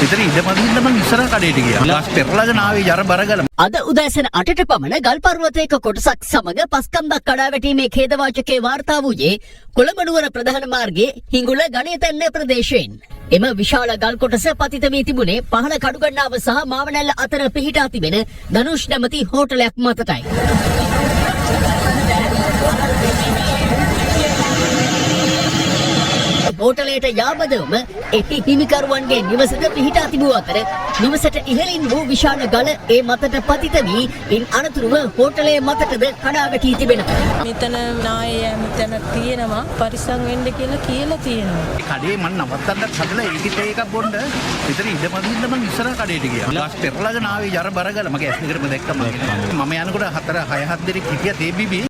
ඉතින් ඉඳපදින්න මං ඉස්සර කඩේට ගියා. ලාස් පෙරලාගෙන ආවේ යර බරගල. අද උදෑසන 8ට පමණ ගල් පර්වතයක කොටසක් සමග පස්කන්දක් කඩා වැටීමේ ඛේදවාචකයේ වාර්තා වූයේ කොළඹ නුවර ප්‍රධාන මාර්ගයේ හිඟුල ගණේතැන්න ප්‍රදේශයෙන්. එම විශාල ගල් කොටස පතිත වී තිබුණේ පහළ කඩුගන්නාව සහ මාවනැල්ල අතර පිහිටා තිබෙන ධනුෂ් නැමැති හෝටලයක් මතටයි. හෝටලයට යාබදවම එහි හිමිකරුවන්ගේ නිවසට පිහිටා තිබූ අතර නිවසට ඉහළින් වූ විශාල ගල ඒ මතට පතිත වී ඉන් අනතුරුව හෝටලයේ මතටද කඩා වැටී තිබෙනවා. මෙතන නායය මෙතන තියෙනවා පරිස්සම් වෙන්න කියලා තියෙනවා. කඩේ මං නවත්තන්නත් හදලා ඒකිට එකක් බොන්න. ඉතින් ඉඳපදින්න මං ඉස්සර කඩේට ගියා. ලාස් පෙරලාගෙන ආවේ යර බරගල මගේ ඇස් දෙකටම දැක්කම. මම යනකොට 4 6 7 දෙනෙක් හිටියා තේ බිබී.